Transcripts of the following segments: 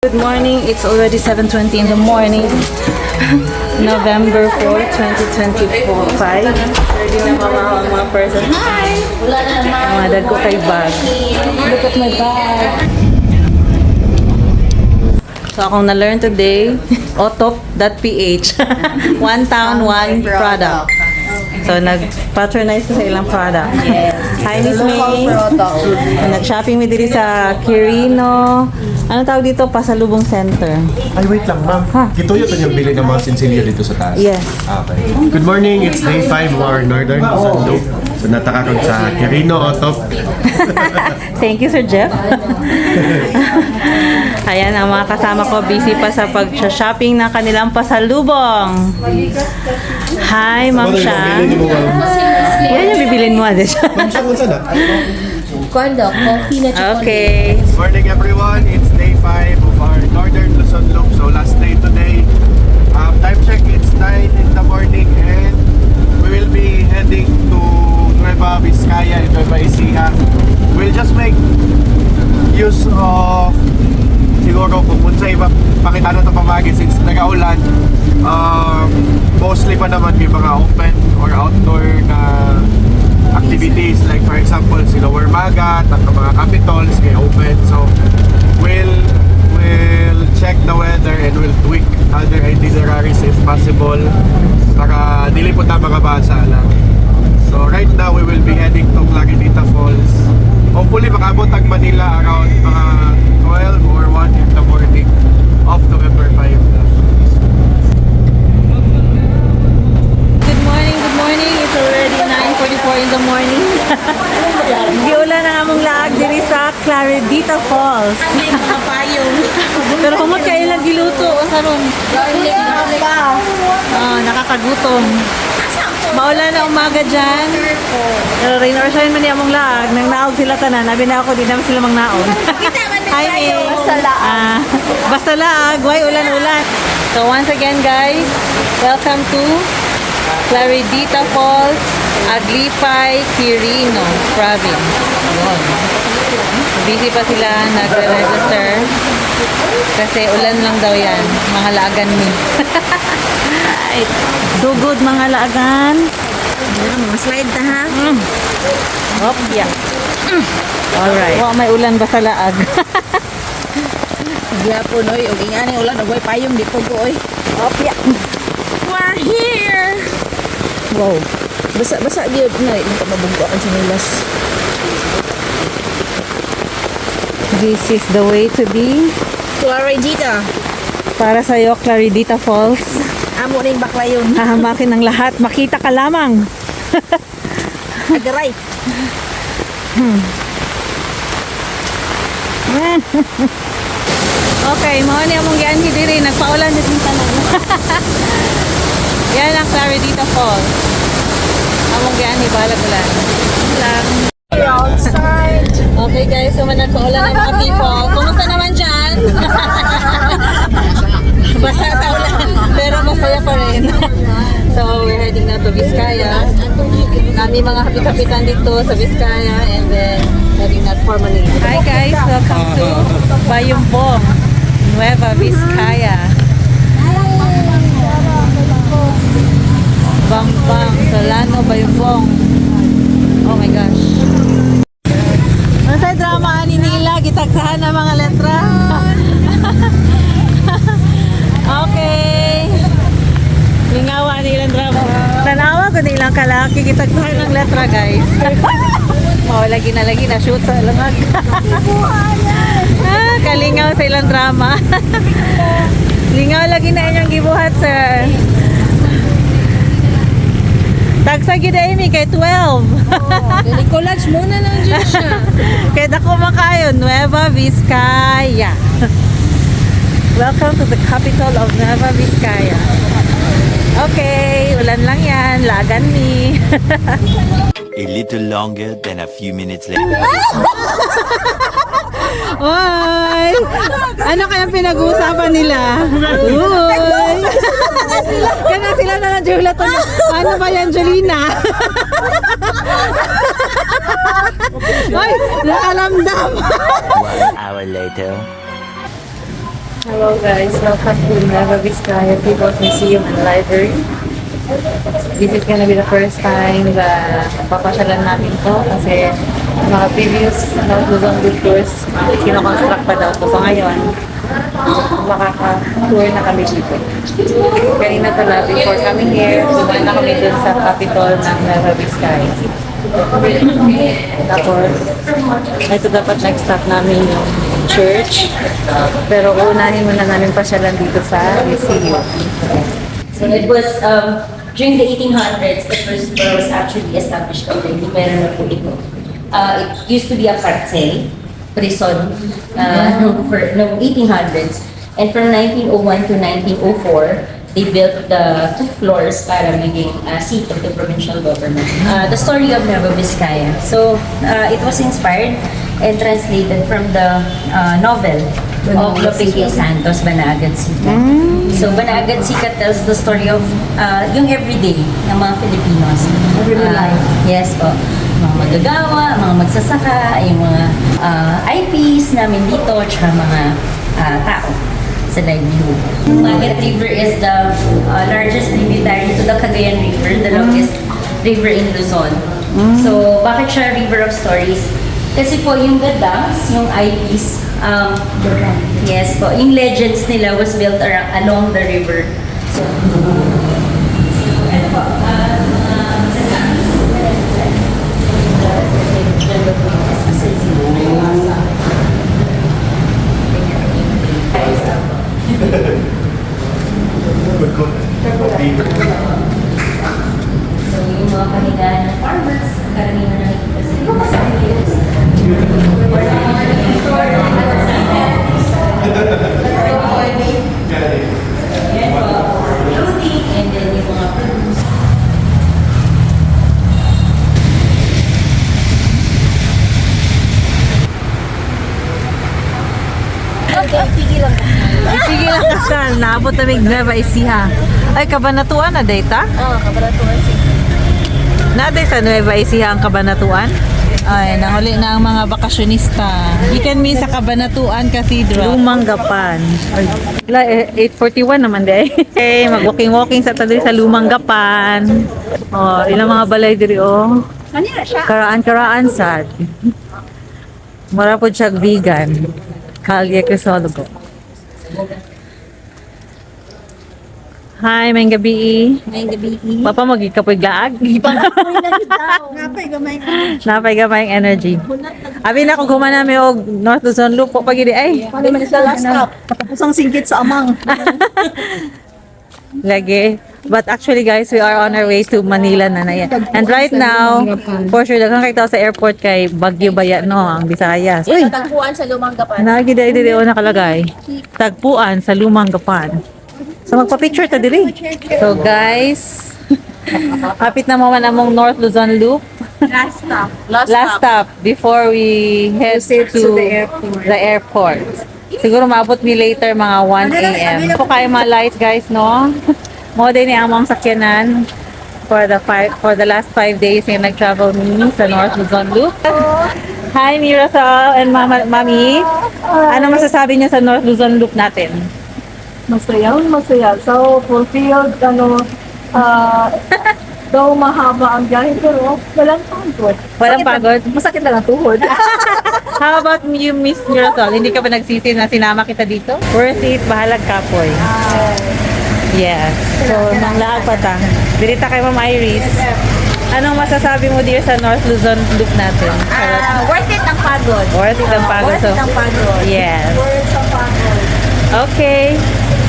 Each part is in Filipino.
Good morning. It's already 7:20 in the morning. November 4, 2025. Ready na mama ang mga person. Hi! Mga ko kay bag. Look at my bag. So akong na-learn today, otop.ph. One town, one product. So nag-patronize ko sa ilang product. Yes. Hi, Miss May. Nag-shopping mi diri sa Quirino. Ano tawag dito? Pasalubong Center. Ay, wait lang, ma'am. Ha? Kituyo to yung bili ng mga sinsilyo dito sa taas. Yes. Okay. Good morning. It's day 5 of our Northern Luzon Loop. So, natakakag sa Quirino Otop. Thank you, Sir Jeff. Ayan, ang mga kasama ko busy pa sa pag-shopping ng kanilang pasalubong. Hi, Ma'am Sha. Yan yung bibilin mo, ade siya. Ma'am, saan na? Kondo, coffee na chocolate. Okay. Good morning, everyone. It's day 5 of our Northern Luzon Loop. So, last day today. Time check, it's 9 in the morning and we will be heading to Nueva Vizcaya and Nueva Ecija. We'll just make use of siguro kung sa iba pakita na ito pamagi since nag-aulan. Mostly pa naman may mga open or outdoor na activities like for example si Lower Magat at mga capitals kay open. So we'll check the weather and we'll tweak other itineraries if possible para dili po ta mga basa lang. So right now we will be heading to Clarinita Falls. Hopefully makabot ang Manila around mga 12 or 1 in the morning of November 5 na. Good morning, good morning. It's already 9:44 in the morning. Giulan na among laag diri sa Clarinita Falls. May mga payong. Pero humot kayo lang giluto karon. Garlic pa. Nakakagutom. Maulan na umaga dyan. Pero rain or shine man niya among laag. Nang naog sila tanan. Nabi na ako, di naman sila mang naog. Hi, May. Basta laag. Basta laag. Why ulan-ulan? So once again guys, welcome to Clarinita Falls, Aglipay, Quirino Province. Yun. Busy pa sila nagre-register kasi ulan lang daw yan. Mga laagan mi. So good mga laagan. Slide na ha. Hop, yeah. Alright. Wow, may ulan ba sa laag? Gyapon oy, og ingani ulan og payong di po oy. Hop, yeah. We're here. Wow. Basa gyud na ito mabungko ang sinilas. This is the way to be Clarinita. para sa iyo, Clarinita Falls. Amo ning baklayon. Hahamakin ng lahat. Makita ka lamang. Agaray. Okay, mo ni among gianhi diri nagpaulan din tanan. Yan ang Clarinita Falls. Among gianhi balag ulan. Lang. Outside. Okay guys, so nagpaulan ang mga people. Kumusta naman dyan? Basa sa ulan, pero masaya pa rin. So we're heading now to Vizcaya. Kami mga hapit-hapitan dito sa Vizcaya and then heading out for Manila. Hi guys, welcome to Bayumbong, Nueva Vizcaya. Bambang, Solano, Bayumbong. Oh my gosh. Ano sa drama ni Nila? Gitagsahan ng mga letra. Okay. Lingawa nilang drama. Tanawa ko nilang kalaki. Gitagsahan ng letra guys. Lagi na shoot sa langag. Kalingaw sa ilang drama. Lingaw lagi na inyong gibuhat sir. Tagsa gid Amy kay 12. Dili collage muna lang dyan siya. Kaya dako makayo, Nueva Vizcaya. Welcome to the capital of Nueva Vizcaya. Okay, ulan lang yan, lagan ni. A little longer than a few minutes later. Oy! Ano kayang pinag-uusapan nila? Uy! Kaya sila na lang Jula to. Ano ba yan, Jolina? Ay, nakalamdam. 1 hour later. Hello guys, welcome to Nueva Vizcaya People's Museum and Library. This is gonna be the first time na papasyalan namin to kasi mga previous Luzon Good Tours, kinoconstruct pa daw to. So ngayon, makaka-tour na kami dito. Kanina pala, before coming here, dumaan na kami dun sa capital ng Nueva Vizcaya. Tapos, ito dapat next stop namin yung church. Pero unahin muna namin pasyalan dito sa museum. So it was during the 1800s, the first store was actually established already. Meron na po ito. It used to be a carcel, prison, no 1800s. And from 1901 to 1904, they built the 2 floors para maging seat of the provincial government. The story of Nueva Vizcaya. So it was inspired and translated from the novel of Lope K. Santos, Banagad Sikat. So Banagad Sikat tells the story of yung everyday ng mga Filipinos. Everyday life. Yes po. Mga magagawa, mga magsasaka, yung mga IPs namin dito, tsaka mga tao sa livelihood. Magat River is the largest tributary to the Cagayan River, the longest river in Luzon. So, bakit siya River of Stories? Kasi po yung gadangs, yung IPs, yes po, yung legends nila was built along the river. So, ano po, so yung mga pahingahan ng farmers, karamihan na nakikita sa iyo kasi and then yung mga produce. Sige lang kasal, naabot namin Nueva Ecija. Ay, Kabanatuan na data? Oo, Kabanatuan City. Naday sa Nueva Ecija ang Kabanatuan? Ay, nahuli na ang mga bakasyonista. Gikan mi sa Kabanatuan Cathedral. Lumanggapan. 8:41 naman day. Okay, mag-walking-walking sa tadoy sa Lumanggapan. Oh, ilang mga balay diri oh. Karaan-karaan sad. Mara po siya vegan. Kalye Crisologo. Hi, may gabi. Ngayong gabi. Papa, magikapoy glaag. Napay gamay ang energy. Abi na kung kumana mi og North Luzon Loop po pagidi ay. Pwede man sa last stop. Katapusang singgit sa amang. Lagi. But actually guys, we are on our way to Manila na yan. And right now, for sure, daghang kita sa airport kay Baguio Baya no, ang Visayas. Uy, Tagpuan sa Lumang Gapan. nagida diri o nakalagay. Tagpuan sa Lumang Gapan. So magpa-picture ta diri. So guys, kapit na mo man among North Luzon Loop. Last stop. Last stop before we head to the airport. Siguro maabot mi later mga 1 a.m. Po kayo mga lights guys, no? Mo din ni among sakyanan for the last 5 days yung nag-travel me sa North Luzon Loop. Hi Mirasol and Mami. Ano masasabi niyo sa North Luzon Loop natin? Masaya. So, fulfilled, though mahaba ang biyahe, pero walang pagod. Walang pagod? Masakit lang ang tuhod. How about you, Miss Mirasol? Hindi ka ba nagsisi na sinama kita dito? Worth it, bahalag kapoy. Yes. So, nang laag pa ta. Dirita kay Ma'am Iris. Anong masasabi mo dear sa North Luzon Loop natin? Worth it ang pagod. Worth it ang pagod. Worth it ang pagod. Yes. Sa pagod. Okay.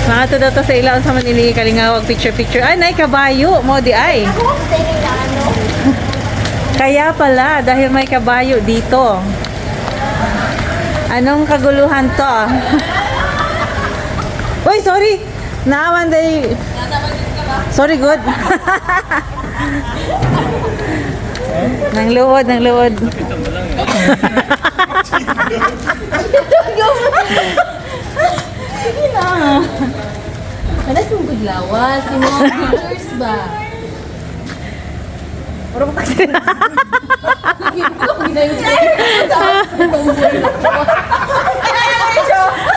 Mga to daw to sa ilaw sa Manili, kalingawag picture. Ay, nay, kabayo mo di ay. Kaya pala, dahil may kabayo dito. Anong kaguluhan to? Uy, sorry! Naaman day. Sorry, good. Nang luwod. Ano yung gudlawas? Yung mga pictures ba? Puro pa kasi.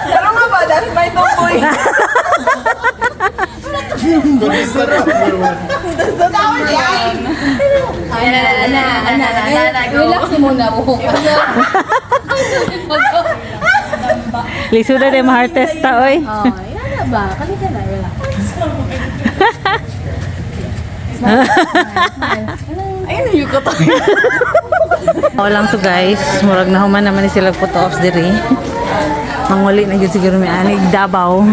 Pero nga ba, that's my Relax muna mo. Lisuda de mahartes ta, oy. Oh, yan ba? Kalita na, relax. Ayun yung ko tayo. Oo lang to guys. Murag na human naman ni sila photo ops diri. Manguli na yun siguro may anig Davao.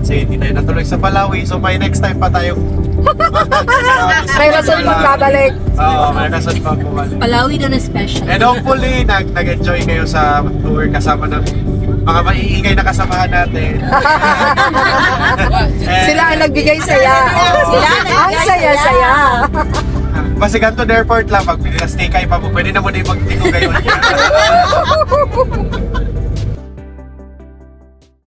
Sige, hindi tayo natuloy sa Palawi. So may next time pa tayo. May rason magbabalik. Oo, may rason pa bumalik. Palawi na special. And hopefully, nag-enjoy kayo sa tour kasama ng mga maiingay na kasamahan natin. Sila ang nagbigay saya. Sila ang saya-saya. Basta ganito na airport lang, pag pinila-stay kayo pa mo, pwede na mo na yung magtingo kayo.